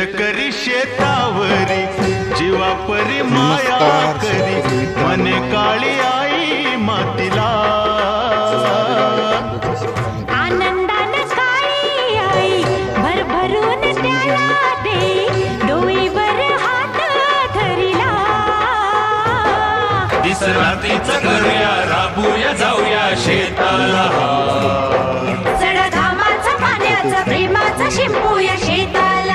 शेतकरी शेतावरी जीवा परी माया करी मने काळी आई मातीला आनंदाने काळी आई भरभरून त्याला दे डोईवर हात धरिला दिसरातीच करूया राबूया जाऊया शेताला चढ घामाचा पाण्याचा प्रेमाचा शिंपूया शेताला